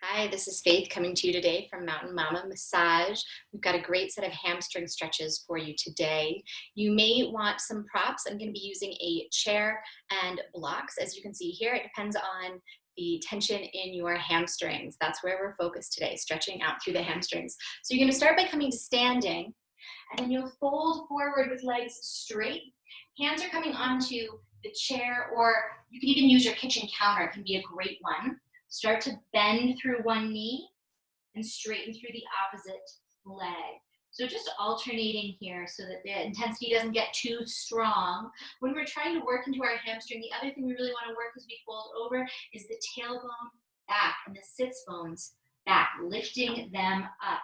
Hi, this is Faith coming to you today from Mountain Mama Massage. We've got a great set of hamstring stretches for you today. You may want some props. I'm going to be using a chair and blocks. As you can see here, it depends on the tension in your hamstrings. That's where we're focused today, stretching out through the hamstrings. So you're going to start by coming to standing, and then you'll fold forward with legs straight. Hands are coming onto the chair, or you can even use your kitchen counter. It can be a great one. Start to bend through one knee and straighten through the opposite leg. So just alternating here so that the intensity doesn't get too strong. When we're trying to work into our hamstring, the other thing we really want to work as we fold over is the tailbone back and the sits bones back, lifting them up.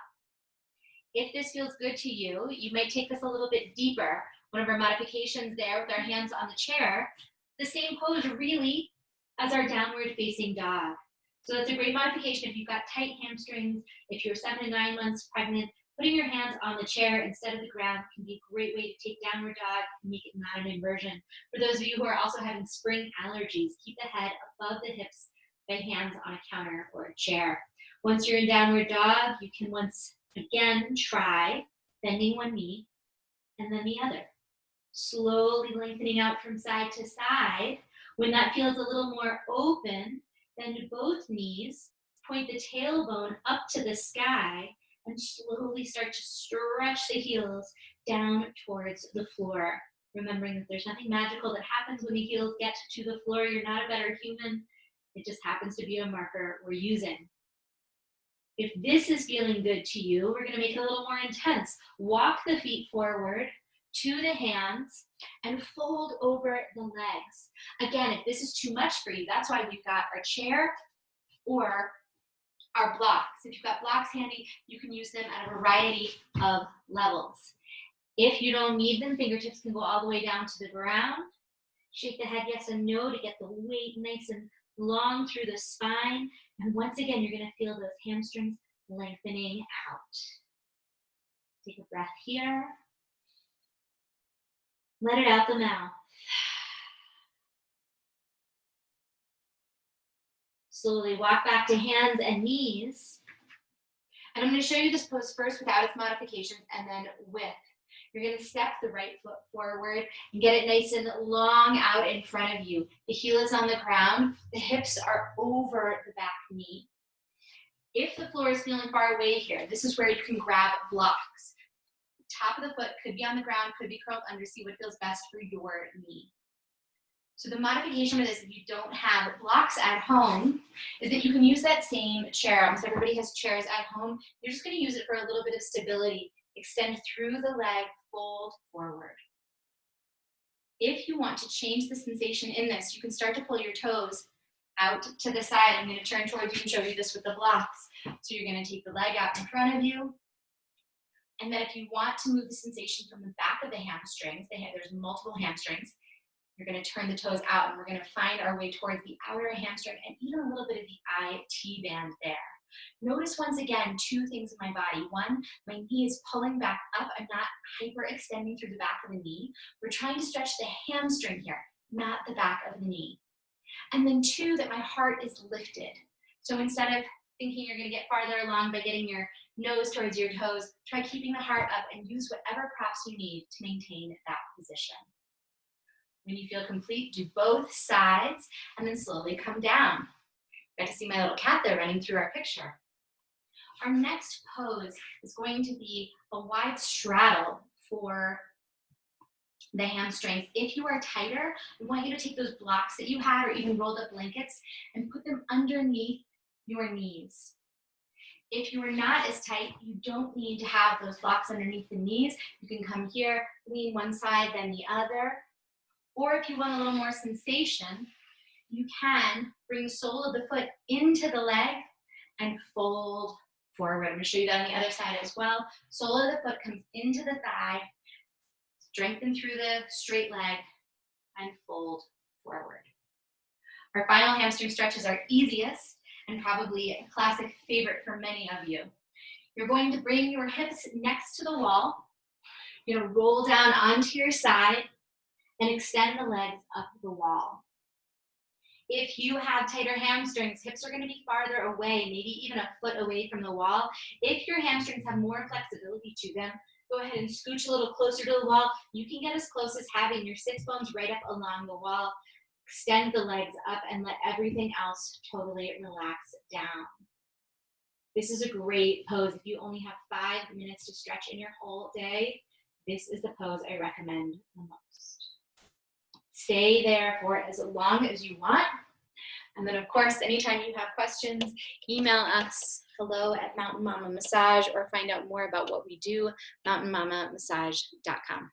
If this feels good to you, you might take this a little bit deeper. One of our modifications there with our hands on the chair, the same pose really as our downward facing dog. So that's a great modification if you've got tight hamstrings, if you're 7 to 9 months pregnant, putting your hands on the chair instead of the ground can be a great way to take downward dog and make it not an inversion. For those of you who are also having spring allergies, keep the head above the hips by hands on a counter or a chair. Once you're in downward dog, you can once again try bending one knee and then the other. Slowly lengthening out from side to side. When that feels a little more open, bend both knees, point the tailbone up to the sky, and slowly start to stretch the heels down towards the floor. Remembering that there's nothing magical that happens when the heels get to the floor. You're not a better human. It just happens to be a marker we're using. If this is feeling good to you, we're going to make it a little more intense. Walk the feet forward to the hands and fold over the legs. Again, if this is too much for you, that's why we've got our chair or our blocks. If you've got blocks handy, you can use them at a variety of levels. If you don't need them, fingertips can go all the way down to the ground. Shake the head yes and no to get the weight nice and long through the spine. And once again, you're going to feel those hamstrings lengthening out. Take a breath here. Let it out the mouth. Slowly walk back to hands and knees. And I'm going to show you this pose first without its modifications and then with. You're going to step the right foot forward and get it nice and long out in front of you. The heel is on the ground. The hips are over the back knee. If the floor is feeling far away here, this is where you can grab blocks. Top of the foot could be on the ground, could be curled under. See what feels best for your knee. So the modification of this, if you don't have blocks at home, is that you can use that same chair. Almost everybody has chairs at home. You're just going to use it for a little bit of stability. Extend through the leg, fold forward. If you want to change the sensation in this, you can start to pull your toes out to the side. I'm going to turn towards you and show you this with the blocks. So you're going to take the leg out in front of you. And then if you want to move the sensation from the back of the hamstrings, there's multiple hamstrings, you're going to turn the toes out and we're going to find our way towards the outer hamstring and even a little bit of the IT band there. Notice once again, two things in my body. One, my knee is pulling back up. I'm not hyperextending through the back of the knee. We're trying to stretch the hamstring here, not the back of the knee. And then two, that my heart is lifted. So instead of thinking you're going to get farther along by getting your nose towards your toes, try keeping the heart up and use whatever props you need to maintain that position. When you feel complete, do both sides and then slowly come down. Got to see my little cat there running through our picture. Our next pose is going to be a wide straddle for the hamstrings. If you are tighter, I want you to take those blocks that you had or even rolled up blankets and put them underneath your knees. If you are not as tight, you don't need to have those blocks underneath the knees. You can come here, lean one side, then the other. Or if you want a little more sensation, you can bring the sole of the foot into the leg and fold forward. I'm going to show you that on the other side as well. Sole of the foot comes into the thigh, strengthen through the straight leg, and fold forward. Our final hamstring stretches are easiest and probably a classic favorite for many of you. You're going to bring your hips next to the wall. You're going to roll down onto your side and extend the legs up the wall. If you have tighter hamstrings, hips are going to be farther away, maybe even a foot away from the wall. If your hamstrings have more flexibility to them, go ahead and scooch a little closer to the wall. You can get as close as having your sits bones right up along the wall. Extend the legs up and let everything else totally relax down. This is a great pose. If you only have 5 minutes to stretch in your whole day, this is the pose I recommend the most. Stay there for as long as you want. And then, of course, anytime you have questions, email us hello@mountainmamamassage or find out more about what we do, mountainmamamassage.com.